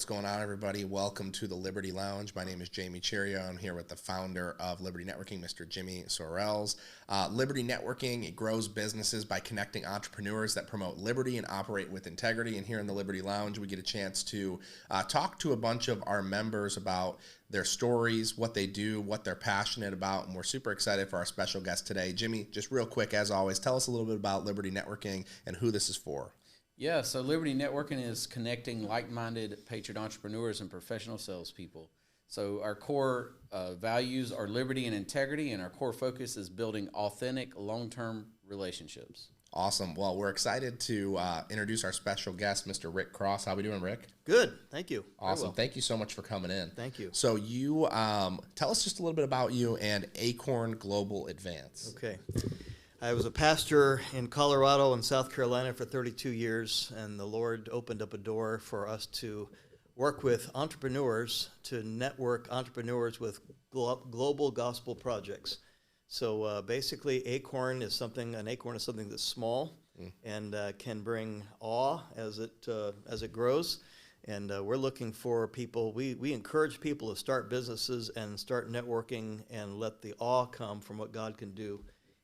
going on, everybody? Welcome to the Liberty Lounge. My name is Jamie Cherio. I'm here with the founder of Liberty Networking, Mr. Jimmy Sorrells. Liberty Networking, it grows businesses by connecting entrepreneurs that promote liberty and operate with integrity. And here in the Liberty Lounge, we get a chance to talk to a bunch of our members about their stories, what they do, what they're passionate about, and we're super excited for our special guest today. Jimmy, just real quick, as always, tell us a little bit about Liberty Networking and who this is for. Yeah, so Liberty Networking is connecting like-minded patriot entrepreneurs and professional salespeople. So our core values are liberty and integrity, and our core focus is building authentic, long-term relationships. Awesome. Well, we're excited to introduce our special guest, Mr. Rick Cross. How we doing, Rick? Good. Thank you. Awesome. Well. Thank you so much for coming in. Thank you. So you tell us just a little bit about you and Acorn Global Advance. Okay. I was a pastor in Colorado and South Carolina for 32 years, and the Lord opened up a door for us to work with entrepreneurs, to network entrepreneurs with global gospel projects. So basically, an acorn is something that's small and can bring awe as it grows. And we're looking for people. We encourage people to start businesses and start networking and let the awe come from what God can do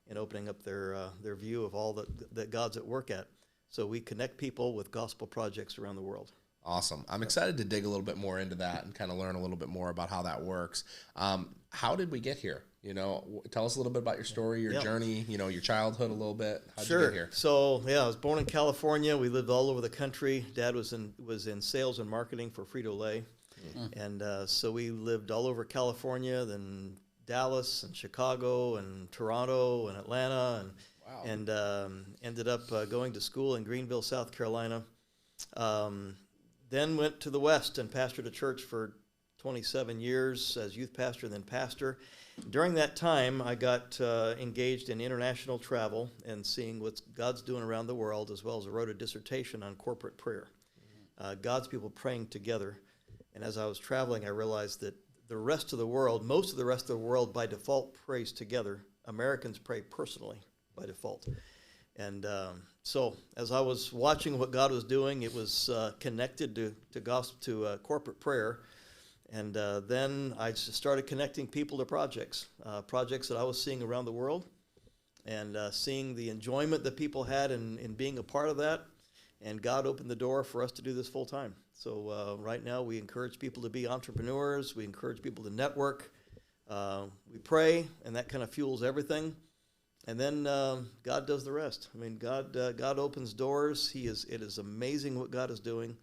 in opening up their view of all that God's at work at. So we connect people with gospel projects around the world. Awesome. I'm excited to dig a little bit more into that and kind of learn a little bit more about how that works. How did we get here? Tell us a little bit about your story, your journey, your childhood a little bit. How'd you get here? So, I was born in California. We lived all over the country. Dad was in sales and marketing for Frito-Lay. And so we lived all over California, then Dallas and Chicago and Toronto and Atlanta, and ended up going to school in Greenville, South Carolina. Then went to the West and pastored a church for 27 years as youth pastor, then pastor. During that time, I got engaged in international travel and seeing what God's doing around the world, as well as I wrote a dissertation on corporate prayer, God's people praying together. And as I was traveling, I realized that the rest of the world, most of the rest of the world by default prays together. Americans pray personally by default. And so as I was watching what God was doing, it was connected to corporate prayer. And then I just started connecting people to projects that I was seeing around the world, and seeing the enjoyment that people had in being a part of that. And God opened the door for us to do this full time. So right now we encourage people to be entrepreneurs. We encourage people to network. We pray, and that kind of fuels everything. And then God does the rest. I mean, God opens doors. It is amazing what God is doing.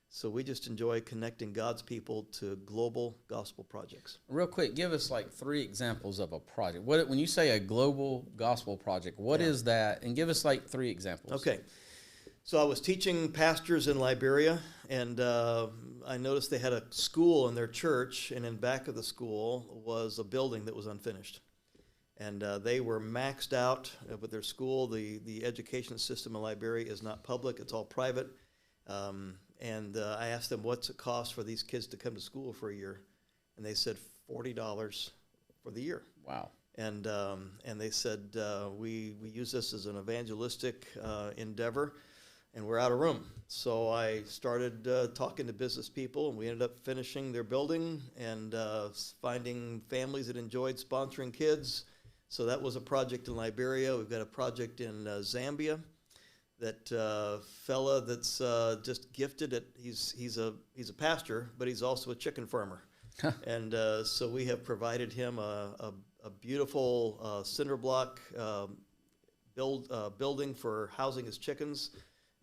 So we just enjoy connecting God's people to global gospel projects. Real quick, give us like 3 examples of a project. When you say a global gospel project, what is that? And give us like 3 examples. Okay. So I was teaching pastors in Liberia, and I noticed they had a school in their church, and in back of the school was a building that was unfinished. And they were maxed out with their school. The education system in Liberia is not public. It's all private. And I asked them, what's it cost for these kids to come to school for a year? And they said $40 for the year. Wow. And they said, we use this as an evangelistic endeavor, and we're out of room. So I started talking to business people, and we ended up finishing their building and finding families that enjoyed sponsoring kids. So that was a project in Liberia. We've got a project in Zambia. That fella that's just gifted at he's a pastor, but he's also a chicken farmer. And so we have provided him a beautiful cinder block building for housing his chickens,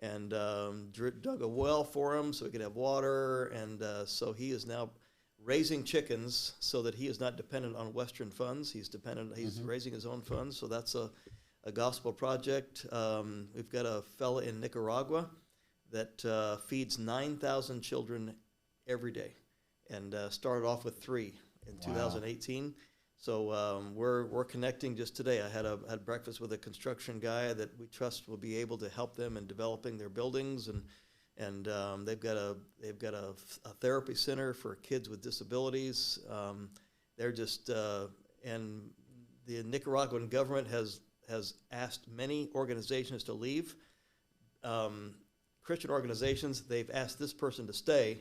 and dug a well for him so he could have water. And so he is now raising chickens so that he is not dependent on Western funds. He's raising his own funds. So that's a gospel project. We've got a fella in Nicaragua that feeds 9,000 children every day, and started off with 3 in 2018. So we're connecting just today. I had breakfast with a construction guy that we trust will be able to help them in developing their buildings, and they've got a therapy center for kids with disabilities. They're just and the Nicaraguan government has asked many organizations to leave. Christian organizations, they've asked this person to stay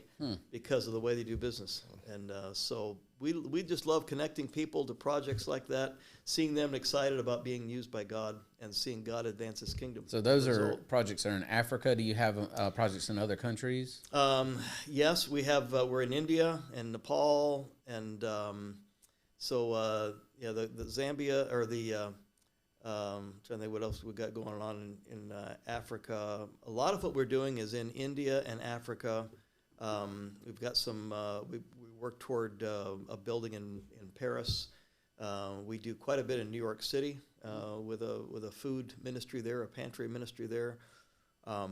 because of the way they do business. And so we just love connecting people to projects like that, seeing them excited about being used by God and seeing God advance His kingdom. So those are projects that are in Africa. Do you have projects in other countries? Yes, we have. We're in India and Nepal, and the Zambia or the. Trying to think what else we got going on in Africa. A lot of what we're doing is in India and Africa. We've got some. We work toward a building in Paris. We do quite a bit in New York City with a food ministry there, a pantry ministry there. I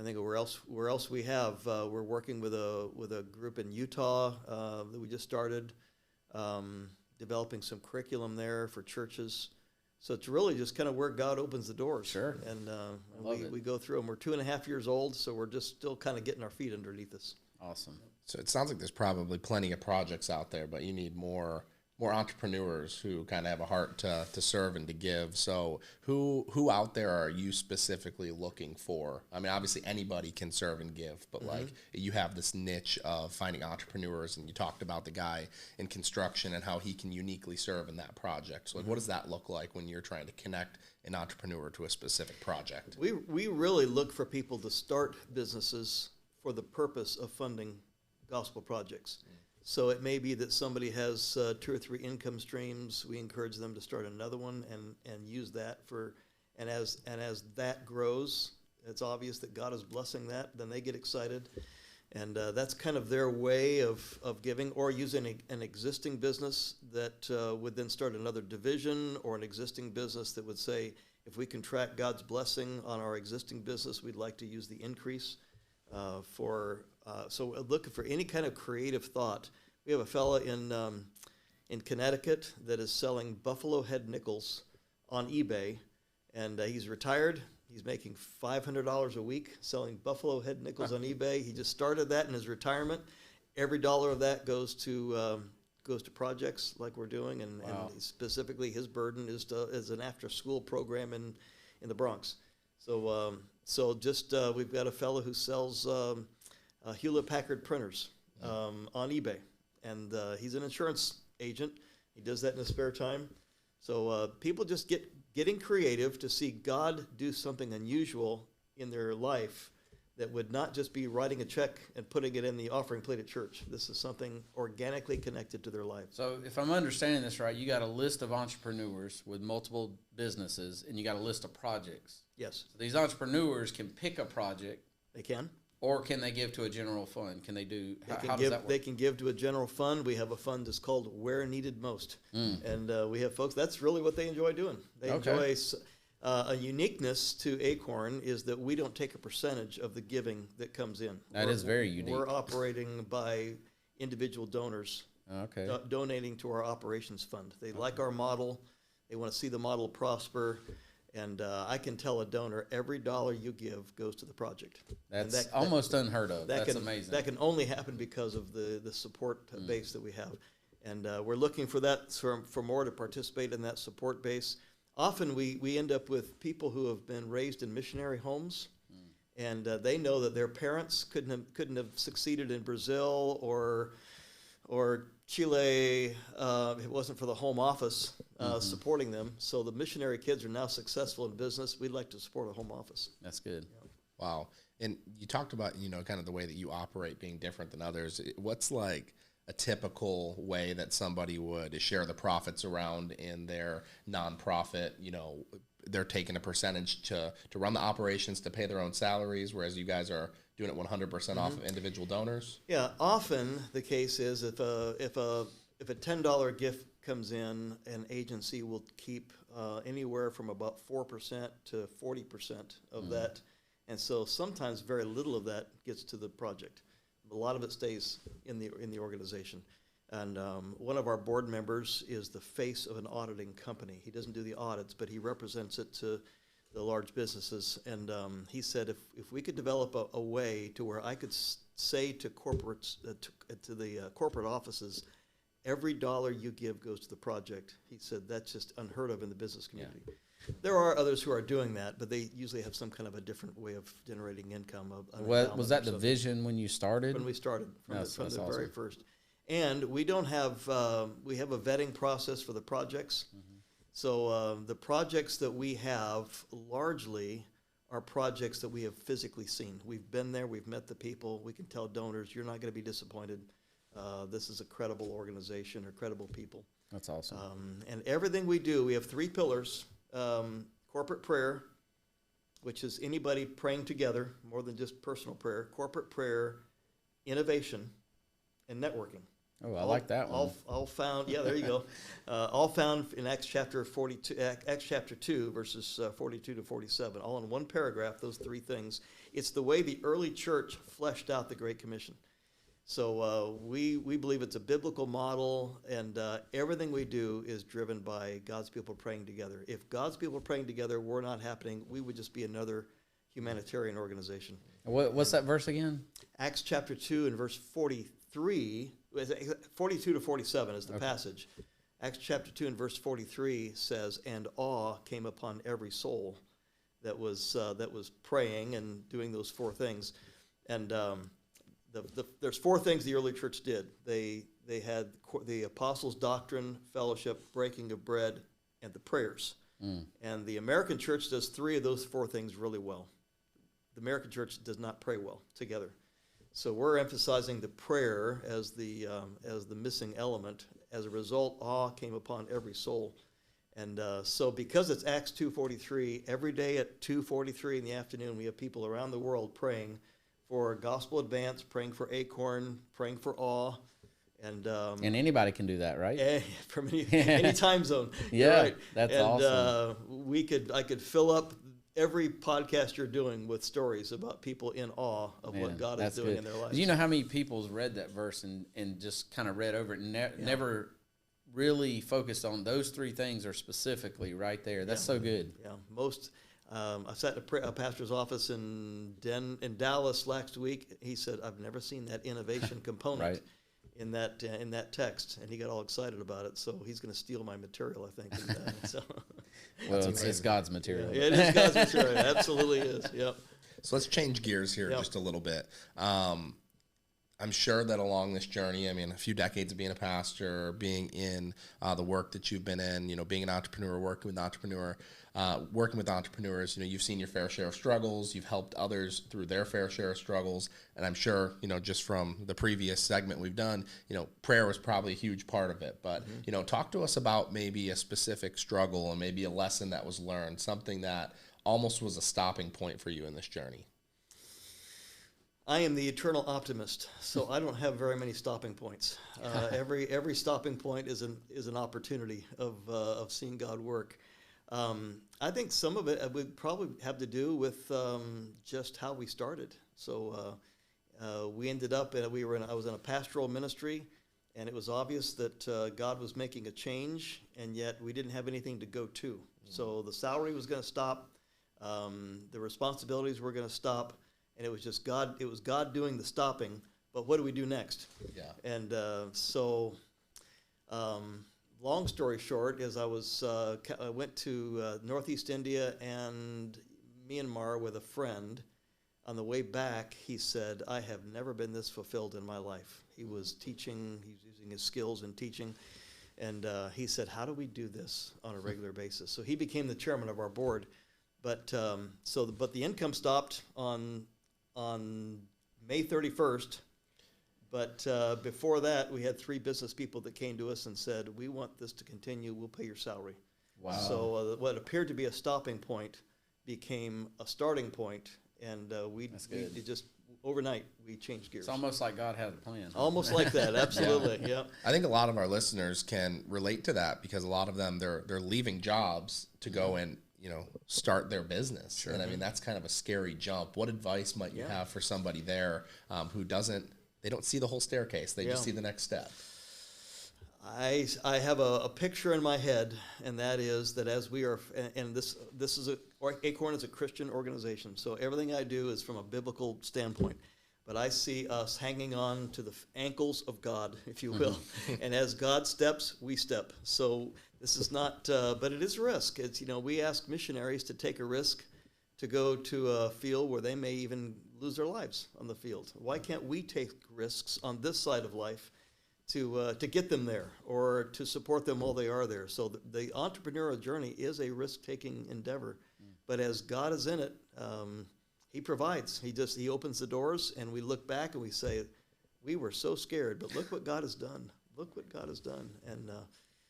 think where else we have. We're working with a group in Utah that we just started, developing some curriculum there for churches. So it's really just kind of where God opens the doors. Sure. And we go through them. We're 2.5 years old, so we're just still kind of getting our feet underneath us. Awesome. So it sounds like there's probably plenty of projects out there, but you need more entrepreneurs who kind of have a heart to serve and to give. So who out there are you specifically looking for? I mean, obviously anybody can serve and give, but like you have this niche of finding entrepreneurs, and you talked about the guy in construction and how he can uniquely serve in that project. So like, what does that look like when you're trying to connect an entrepreneur to a specific project? We really look for people to start businesses for the purpose of funding gospel projects. So it may be that somebody has 2 or 3 income streams. We encourage them to start another one and use that for, and as that grows, it's obvious that God is blessing that. Then they get excited, and that's kind of their way of giving, or using an existing business that would then start another division, or an existing business that would say, if we can track God's blessing on our existing business, we'd like to use the increase so looking for any kind of creative thought. We have a fella in Connecticut that is selling buffalo head nickels on eBay, and he's retired. He's making $500 a week selling buffalo head nickels on eBay. He just started that in his retirement. Every dollar of that goes to projects like we're doing, and specifically his burden is an after-school program in the Bronx. So we've got a fellow who sells Hewlett-Packard printers on eBay, and he's an insurance agent. He does that in his spare time. So people just getting creative to see God do something unusual in their life that would not just be writing a check and putting it in the offering plate at church. This is something organically connected to their life. So if I'm understanding this right, you got a list of entrepreneurs with multiple businesses, and you got a list of projects. Yes. So these entrepreneurs can pick a project. They can. Or can they give to a general fund? Can they do, how does that work? They can give to a general fund. We have a fund that's called Where Needed Most. And we have folks, that's really what they enjoy doing. They enjoy, a uniqueness to Acorn is that we don't take a percentage of the giving that comes in. That is very unique. We're operating by individual donors donating to our operations fund. They like our model. They want to see the model prosper. And I can tell a donor, every dollar you give goes to the project. That's almost unheard of. That's amazing. That can only happen because of the support base that we have. And we're looking for that, for more to participate in that support base. Often we end up with people who have been raised in missionary homes, and they know that their parents couldn't have succeeded in Brazil or Chile if it wasn't for the home office supporting them. So the missionary kids are now successful in business. We'd like to support a home office. That's good. Yeah. Wow. And you talked about, kind of the way that you operate being different than others. What's like a typical way that somebody would share the profits around in their nonprofit? They're taking a percentage to run the operations, to pay their own salaries, whereas you guys are doing it 100% off of individual donors? Yeah, often the case is if a $10 gift comes in, an agency will keep anywhere from about 4% to 40% of that. And so sometimes very little of that gets to the project. A lot of it stays in the organization. And one of our board members is the face of an auditing company. He doesn't do the audits, but he represents it to the large businesses. And he said, if we could develop a way to where I could say to corporates, to the corporate offices, every dollar you give goes to the project. He said that's just unheard of in the business community. Yeah. There are others who are doing that, but they usually have some kind of a different way of generating income. Was that the vision when you started? When we started, from That's the awesome. very first. And we don't have, we have a vetting process for the projects. So the projects that we have largely are projects that we have physically seen. We've been there, we've met the people, we can tell donors, you're not going to be disappointed. This is a credible organization or credible people. That's awesome. And everything we do, we have 3 pillars. Corporate prayer, which is anybody praying together, more than just personal prayer. Corporate prayer, innovation, and networking. Oh, I like that one. All found, yeah, there you go. All found in Acts chapter 42, Acts chapter 2, verses 42 to 47. All in one paragraph, those 3 things. It's the way the early church fleshed out the Great Commission. So we believe it's a biblical model, and everything we do is driven by God's people praying together. If God's people praying together were not happening, we would just be another humanitarian organization. What's that verse again? Acts chapter 2 and verse 43, 42 to 47 is the passage. Acts chapter 2 and verse 43 says, "And awe came upon every soul that was praying and doing those 4 things." And there's 4 things the early church did. They had the apostles' doctrine, fellowship, breaking of bread, and the prayers. And the American church does 3 of those 4 things really well. The American church does not pray well together. So we're emphasizing the prayer as the missing element. As a result, awe came upon every soul. And so because it's Acts 2:43, every day at 2:43 in the afternoon, we have people around the world praying for Gospel Advance, praying for Acorn, praying for awe. And anybody can do that, right? From any time zone. Yeah, right. that's awesome. I could fill up every podcast you're doing with stories about people in awe of what God is doing in their lives. You know how many people's read that verse and just kind of read over it and never really focused on those 3 things or specifically right there. That's so good. Yeah, most. I sat in a pastor's office in Dallas last week. He said, "I've never seen that innovation component right. in that text," and he got all excited about it. So he's going to steal my material, I think. Well, it's God's material. Yeah, it is God's material. It absolutely is. Yep. So let's change gears here just a little bit. I'm sure that along this journey, I mean, a few decades of being a pastor, being in the work that you've been in, being an entrepreneur, working with entrepreneurs, you've seen your fair share of struggles, you've helped others through their fair share of struggles, and I'm sure, just from the previous segment we've done, prayer was probably a huge part of it. But, talk to us about maybe a specific struggle and maybe a lesson that was learned, something that almost was a stopping point for you in this journey. I am the eternal optimist, so I don't have very many stopping points. Every stopping point is an opportunity of seeing God work. I think some of it would probably have to do with just how we started. So we ended up I was in a pastoral ministry, and it was obvious that God was making a change, and yet we didn't have anything to go to. So the salary was going to stop, the responsibilities were going to stop. And it was just God. It was God doing the stopping. But what do we do next? Yeah. And long story short, is I went to Northeast India and Myanmar with a friend. On the way back, he said, "I have never been this fulfilled in my life." He was teaching. He was using his skills in teaching, and he said, "How do we do this on a regular basis?" So he became the chairman of our board. But the income stopped on May 31st, but before that, we had 3 business people that came to us and said, "We want this to continue. We'll pay your salary." Wow. So what appeared to be a stopping point became a starting point, and we just overnight we changed gears. It's almost like God had a plan. Almost like that, absolutely. Yeah. I think a lot of our listeners can relate to that because a lot of them they're leaving jobs to go and start their business. Sure. And I mean, that's kind of a scary jump. What advice might you have for somebody there who they don't see the whole staircase. They just see the next step. I have a picture in my head, and that is that as we are, and this is Acorn is a Christian organization, so everything I do is from a biblical standpoint. but I see us hanging on to the ankles of God, if you will. And as God steps, we step. So this is not, but it is a risk. It's, we ask missionaries to take a risk to go to a field where they may even lose their lives on the field. Why can't we take risks on this side of life to get them there or to support them while they are there? So the entrepreneurial journey is a risk-taking endeavor, but as God is in it, He provides. He opens the doors, and we look back and we say, we were so scared, but look what God has done. Look what God has done. And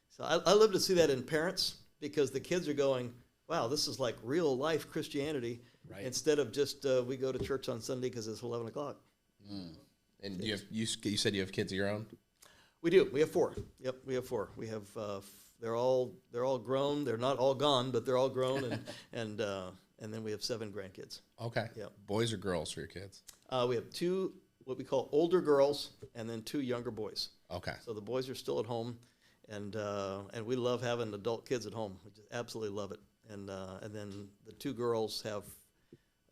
so I love to see that in parents, because the kids are going, wow, this is like real life Christianity, right, instead of just we go to church on Sunday because it's 11 o'clock. And you said you have kids of your own? We do. We have 4. Yep, we have 4. We have they're all grown. They're not all gone, but they're all grown, and then we have 7 grandkids. Okay. Yep. Boys or girls for your kids? We have 2 what we call older girls, and then 2 younger boys. Okay. So the boys are still at home, and we love having adult kids at home. We just absolutely love it. And then the 2 girls have,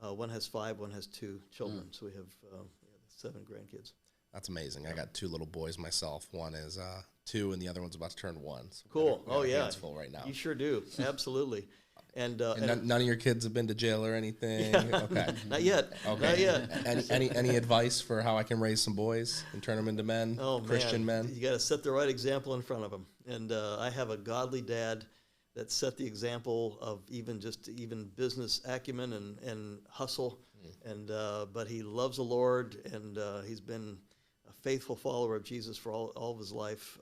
one has 5, one has 2 children. So we have 7 grandkids. That's amazing. I got 2 little boys myself. One is 2, and the other one's about to turn 1. So cool. we got our yeah. hands full right now. You sure do. Absolutely. And none of your kids have been to jail or anything? Yeah. Okay. Not yet. Okay. Not yet. Any advice for how I can raise some boys and turn them into men, Christian men? You got to set the right example in front of them. And I have a godly dad that set the example of even business acumen and hustle. But he loves the Lord, and he's been a faithful follower of Jesus for all of his life,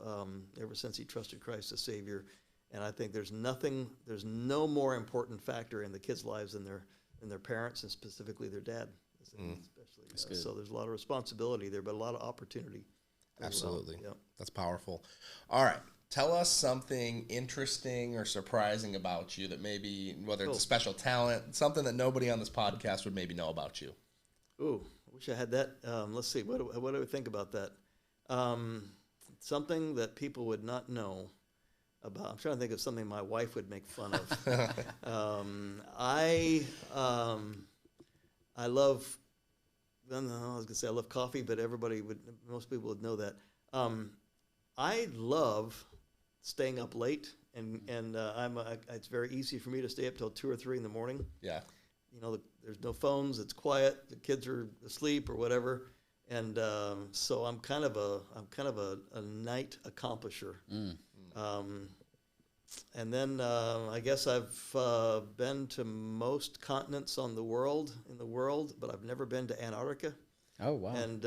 ever since he trusted Christ as Savior. And I think there's no more important factor in the kids' lives than their parents, and specifically their dad. Especially, so there's a lot of responsibility there, but a lot of opportunity. Absolutely. Well. Yep. That's powerful. All right. Tell us something interesting or surprising about you that maybe, whether it's a special talent, something that nobody on this podcast would maybe know about you. Ooh, I wish I had that. Let's see. What do we think about that? Something that people would not know about. I'm trying to think of something my wife would make fun of. I love. I was gonna say I love coffee, but most people would know that. I love staying up late, and it's very easy for me to stay up till 2 or 3 in the morning. Yeah. There's no phones. It's quiet. The kids are asleep or whatever, and so I'm kind of a night accomplisher. And then I guess I've been to most continents in the world, but I've never been to Antarctica. Oh, wow. And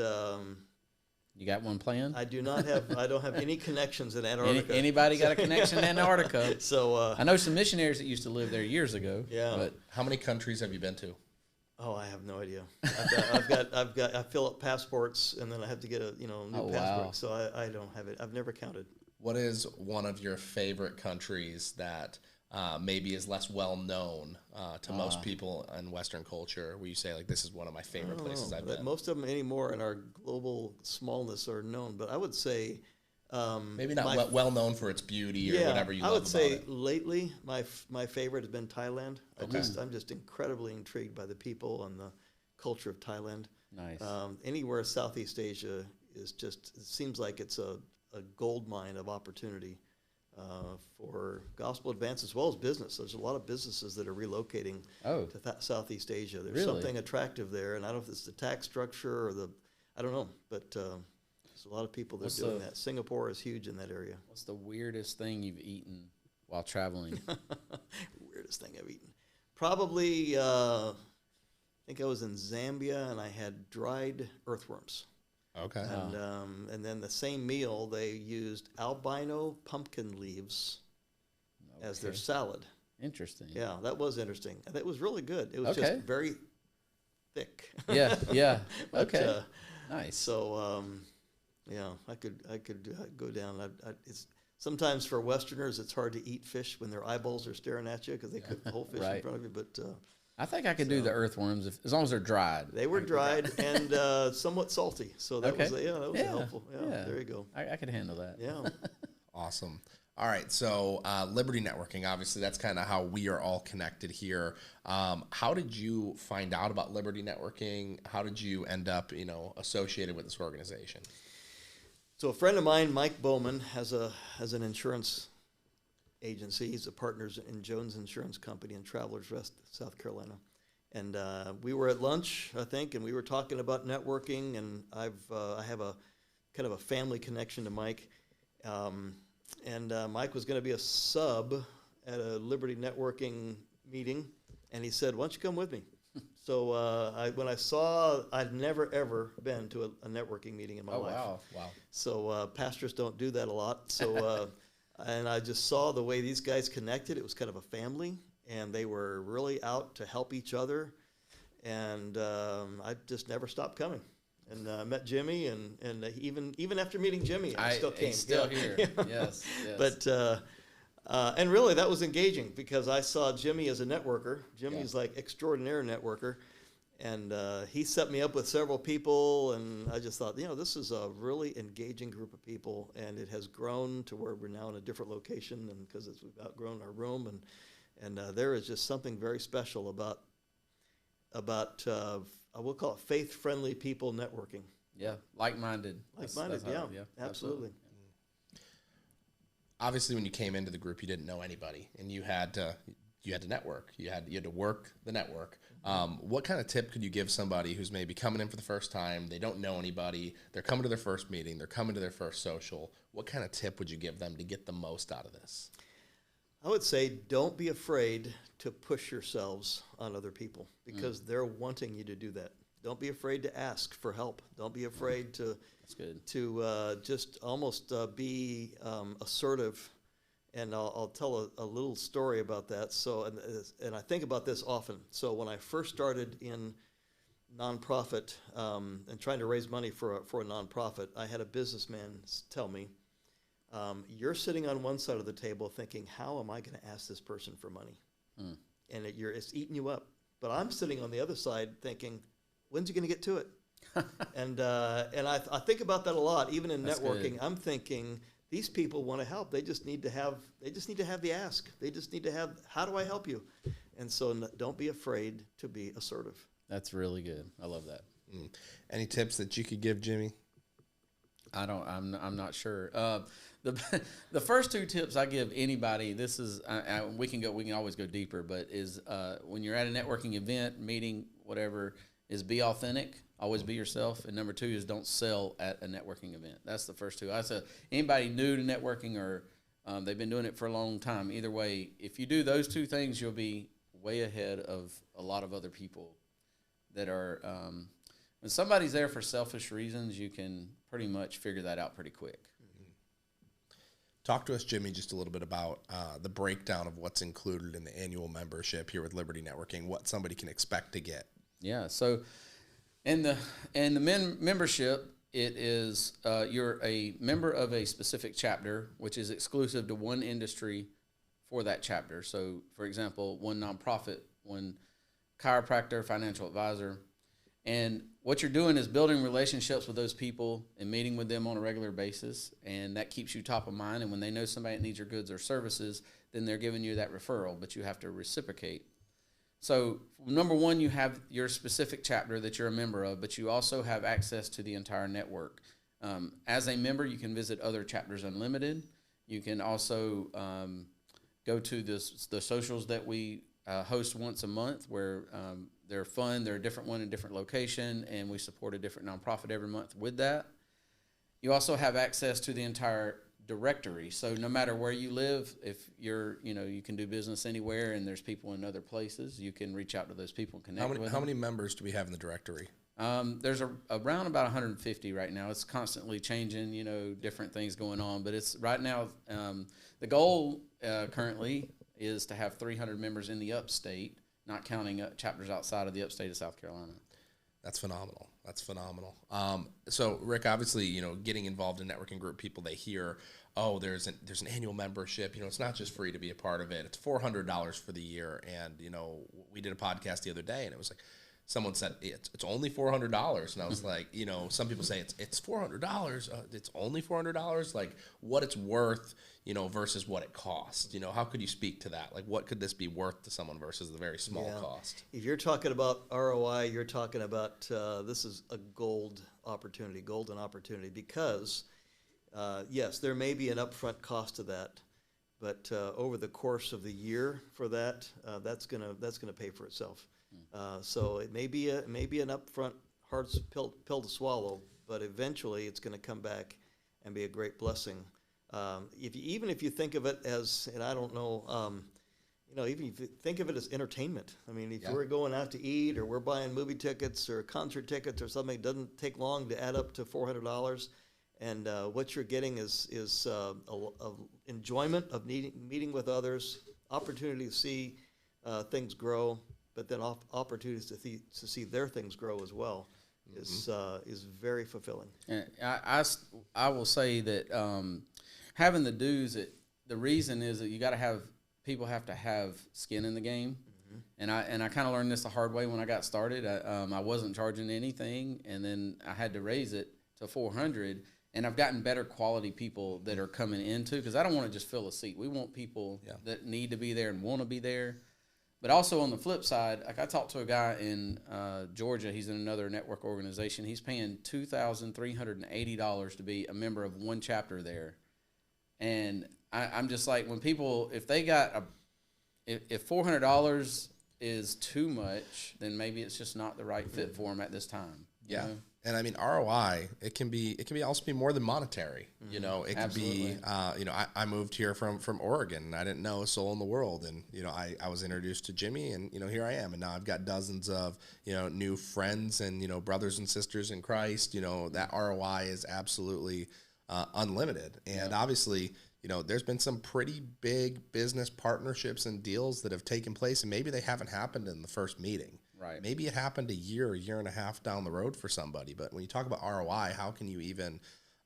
you got one planned? I don't have any connections in Antarctica. Anybody got a connection in Antarctica? So I know some missionaries that used to live there years ago. Yeah. But How many countries have you been to? Oh, I have no idea. I fill up passports, and then I have to get a new passport. Wow. So I don't have it. I've never counted. What is one of your favorite countries that maybe is less well known to most people in Western culture, where you say, like, this is one of my favorite places I've been? Most of them anymore in our global smallness are known, but I would say maybe not well known for its beauty or whatever you love about it. I would say lately my favorite has been Thailand. Okay. I'm just incredibly intrigued by the people and the culture of Thailand. nice. Anywhere Southeast Asia is just, it seems like it's a gold mine of opportunity for gospel advance as well as business. There's a lot of businesses that are relocating to Southeast Asia. There's Really? something attractive there, and I don't know if it's the tax structure or I don't know, but there's a lot of people that are doing that. Singapore is huge in that area. What's the weirdest thing you've eaten while traveling? Weirdest thing I've eaten. Probably, I think I was in Zambia, and I had dried earthworms. Okay. And then the same meal, they used albino pumpkin leaves as their salad. Interesting. Yeah, that was interesting. And it was really good. It was just very thick. Yeah. But, Okay. Nice. So, yeah, I could go down. It's sometimes for Westerners, it's hard to eat fish when their eyeballs are staring at you because they cook the whole fish in front of you. But I think I could do the earthworms as long as they're dried. they were dried and somewhat salty, so that was helpful. Yeah, there you go. I could handle that. Yeah. Awesome. All right, so Liberty Networking, obviously, that's kind of how we are all connected here. How did you find out about Liberty Networking? How did you end up, associated with this organization? So a friend of mine, Mike Bowman, has an insurance agency. He's a partner in Jones Insurance Company in Travelers Rest, South Carolina. And we were at lunch, I think, and we were talking about networking. And I have a kind of a family connection to Mike. Mike was going to be a sub at a Liberty Networking meeting, and he said, "Why don't you come with me?" So when I saw, I'd never ever been to a networking meeting in my life. Wow. So pastors don't do that a lot. So and I just saw the way these guys connected. It was kind of a family, and they were really out to help each other. And I just never stopped coming. And I met Jimmy, and even after meeting Jimmy, I still came. He's still here. Yes. But and really, that was engaging because I saw Jimmy as a networker. Jimmy's like extraordinary networker, and he set me up with several people. And I just thought, this is a really engaging group of people, and it has grown to where we're now in a different location, and because we've outgrown our room, and there is just something very special about I will call it faith-friendly people networking. Yeah, like-minded. Like-minded, yeah, absolutely. Obviously, when you came into the group, you didn't know anybody, and you had to network. You had to work the network. What kind of tip could you give somebody who's maybe coming in for the first time? They don't know anybody. They're coming to their first meeting. They're coming to their first social. What kind of tip would you give them to get the most out of this? I would say don't be afraid to push yourselves on other people because they're wanting you to do that. Don't be afraid to ask for help. Don't be afraid to just almost be assertive. And I'll tell a little story about that. So, and I think about this often. So when I first started in nonprofit and trying to raise money for a nonprofit, I had a businessman tell me, you're sitting on one side of the table thinking, how am I going to ask this person for money? And it's eating you up. But I'm sitting on the other side thinking, when's he going to get to it? and I think about that a lot, even in networking. Good. I'm thinking these people want to help. They just need to have the ask. They just need to have, how do I help you? And so don't be afraid to be assertive. That's really good. I love that. Any tips that you could give, Jimmy? I'm not sure. The first two tips I give anybody, this is we can always go deeper, but is when you're at a networking event, meeting, whatever, is be authentic. Always be yourself. And number two is don't sell at a networking event. That's the first two. I say anybody new to networking or they've been doing it for a long time. Either way, if you do those two things, you'll be way ahead of a lot of other people that are. When somebody's there for selfish reasons, you can pretty much figure that out pretty quick. Talk to us, Jimmy, just a little bit about the breakdown of what's included in the annual membership here with Liberty Networking, what somebody can expect to get. Yeah, so in the membership, it is you're a member of a specific chapter, which is exclusive to one industry for that chapter. So, for example, one nonprofit, one chiropractor, financial advisor. And what you're doing is building relationships with those people and meeting with them on a regular basis, and that keeps you top of mind. And when they know somebody that needs your goods or services, then they're giving you that referral, but you have to reciprocate. So, number one, you have your specific chapter that you're a member of, but you also have access to the entire network. As a member, you can visit other chapters unlimited. You can also go to the socials that we host once a month where they're fun. They're a different one in a different location, and we support a different nonprofit every month with that. You also have access to the entire directory. So no matter where you live, if you're, you can do business anywhere and there's people in other places, you can reach out to those people and connect with them. How many members do we have in the directory? There's around about 150 right now. It's constantly changing, different things going on. But it's right now, the goal currently is to have 300 members in the upstate, not counting chapters outside of the upstate of South Carolina. That's phenomenal. So Rick, obviously, getting involved in networking group, people, they hear, oh, there's an annual membership. It's not just free to be a part of it. It's $400 for the year. And, we did a podcast the other day and it was like, someone said it's only $400, and I was like, you know, some people say it's $400. It's only $400. Like what it's worth, you know, versus what it costs. You know, how could you speak to that? Like what could this be worth to someone versus the very small cost? If you're talking about ROI, you're talking about this is a golden opportunity, because yes, there may be an upfront cost to that, but over the course of the year for that, that's gonna pay for itself. So it may be an upfront hard pill to swallow, but eventually it's going to come back and be a great blessing. Even if you think of it as, and I don't know, you know, even if you think of it as entertainment. I mean, if we're going out to eat, or we're buying movie tickets or concert tickets or something, it doesn't take long to add up to $400. And what you're getting is a enjoyment of meeting with others, opportunity to see things grow, but then opportunities to see their things grow as well is very fulfilling. And I will say that having the dues, the reason is that you got to have people have to have skin in the game. And I kind of learned this the hard way when I got started. I wasn't charging anything, and then I had to raise it to $400. And I've gotten better quality people that are coming into, because I don't want to just fill a seat. We want people that need to be there and want to be there. But also on the flip side, like I talked to a guy in Georgia. He's in another network organization. He's paying $2,380 to be a member of one chapter there. And I'm just like, when people, if they got if $400 is too much, then maybe it's just not the right fit for them at this time. Yeah. You know? And I mean, ROI, it can also be more than monetary. You know, it could be, you know, I moved here from Oregon, and I didn't know a soul in the world. And, you know, I was introduced to Jimmy, and, you know, here I am. And now I've got dozens of, you know, new friends and, you know, brothers and sisters in Christ. You know, that ROI is absolutely unlimited. And obviously, you know, there's been some pretty big business partnerships and deals that have taken place, and maybe they haven't happened in the first meeting. Right. Maybe it happened a year and a half down the road for somebody. But when you talk about ROI, how can you even,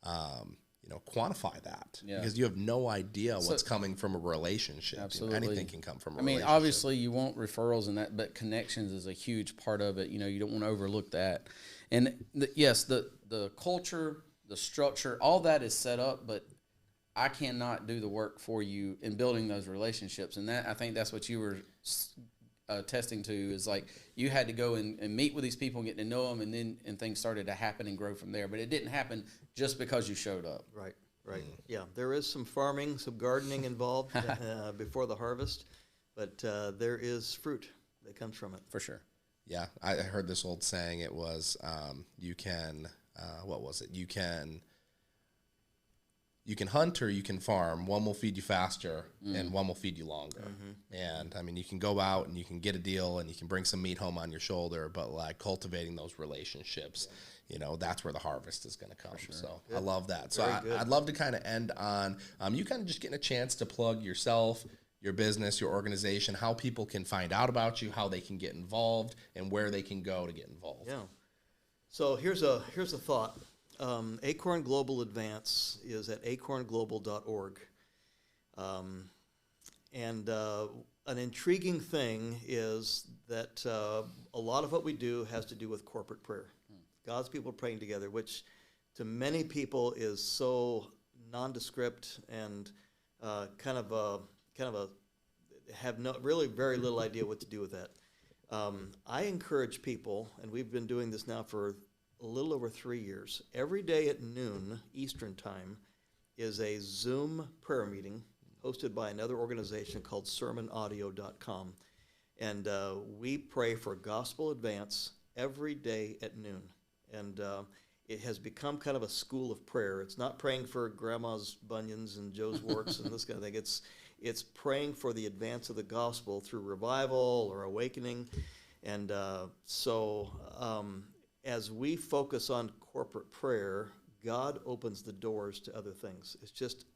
you know, quantify that? Yeah. Because you have no idea what's coming from a relationship. Absolutely. You know, anything can come from a relationship. relationship. Obviously you want referrals and that, but connections is a huge part of it. You know, you don't want to overlook that. And yes, the culture, the structure, all that is set up, but I cannot do the work for you in building those relationships. And that, I think that's what you were attesting to, is like you had to go and meet with these people and get to know them, and things started to happen and grow from there. But it didn't happen just because you showed up. Right. Yeah, there is some farming, some gardening involved before the harvest, but there is fruit that comes from it. For sure. Yeah, I heard this old saying. It was, you can, what was it? You can hunt or you can farm. One will feed you faster and one will feed you longer. And I mean, you can go out and you can get a deal and you can bring some meat home on your shoulder, but like cultivating those relationships, you know, that's where the harvest is going to come. Sure. So I love that. So I'd love to kind of end on you kind of just getting a chance to plug yourself, your business, your organization, how people can find out about you, how they can get involved, and where they can go to get involved. Yeah. So here's a thought. Acorn Global Advance is at acornglobal.org. And an intriguing thing is that a lot of what we do has to do with corporate prayer. God's people praying together, which to many people is so nondescript and have really very little idea what to do with that. I encourage people, and we've been doing this now for a little over 3 years. Every day at noon Eastern Time is a Zoom prayer meeting hosted by another organization called sermonaudio.com. And we pray for gospel advance every day at noon. And it has become kind of a school of prayer. It's not praying for grandma's bunions and Joe's warts and this kind of thing. It's praying for the advance of the gospel through revival or awakening. And as we focus on corporate prayer, God opens the doors to other things.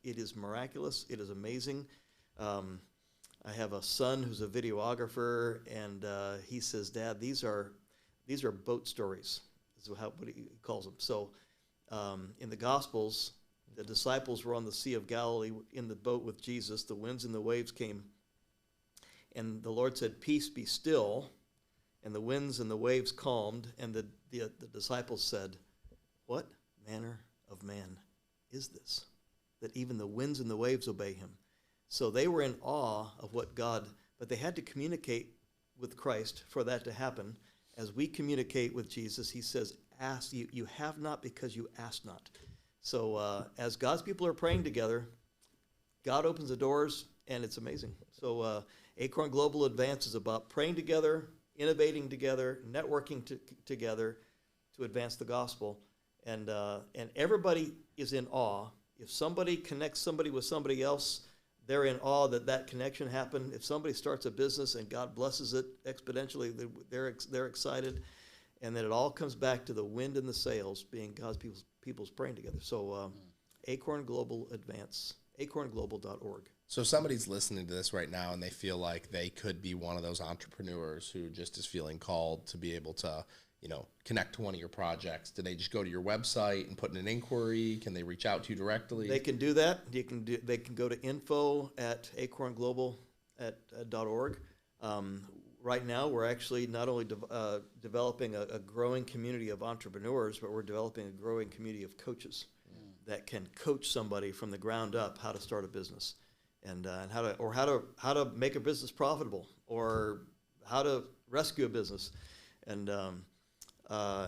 It is miraculous. It is amazing. I have a son who's a videographer, and he says, "Dad, these are boat stories." This is what he calls them. So in the Gospels, the disciples were on the Sea of Galilee in the boat with Jesus. The winds and the waves came, and the Lord said, "Peace, be still." and the winds and the waves calmed, and the disciples said, "What manner of man is this, that even the winds and the waves obey him?" So they were in awe of what God, but they had to communicate with Christ for that to happen. As we communicate with Jesus, he says, "Ask, you have not because you ask not." So as God's people are praying together, God opens the doors, and it's amazing. So Acorn Global Advance is about praying together, innovating together, networking together to advance the gospel. And everybody is in awe. If somebody connects somebody with somebody else, they're in awe that connection happened. If somebody starts a business and God blesses it exponentially, they're excited. And then it all comes back to the wind and the sails being God's people's praying together. So Acorn Global Advance, acornglobal.org. So if somebody's listening to this right now and they feel like they could be one of those entrepreneurs who just is feeling called to be able to, connect to one of your projects, do they just go to your website and put in an inquiry? Can they reach out to you directly? They can do that. They can go to info@acornglobal.org. Right now, we're actually not only developing a growing community of entrepreneurs, but we're developing a growing community of coaches that can coach somebody from the ground up how to start a business, and how to make a business profitable, or how to rescue a business, and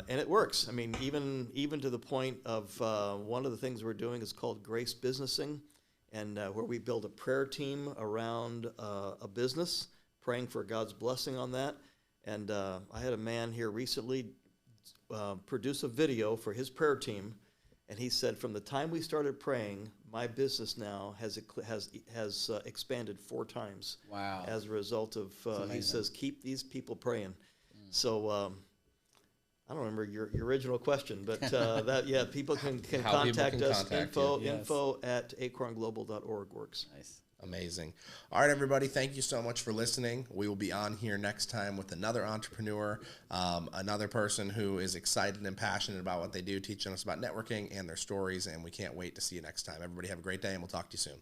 it works. I mean, even to the point of one of the things we're doing is called Grace Businessing, and where we build a prayer team around a business, praying for God's blessing on that. And I had a man here recently produce a video for his prayer team, and he said, from the time we started praying, my business now has expanded 4 times. Wow. As a result of, he says, keep these people praying. So I don't remember your original question, but people can contact us. Info@acornglobal.org works. Nice. Amazing. All right, everybody, thank you so much for listening. We will be on here next time with another entrepreneur, another person who is excited and passionate about what they do, teaching us about networking and their stories, and we can't wait to see you next time. Everybody have a great day, and we'll talk to you soon.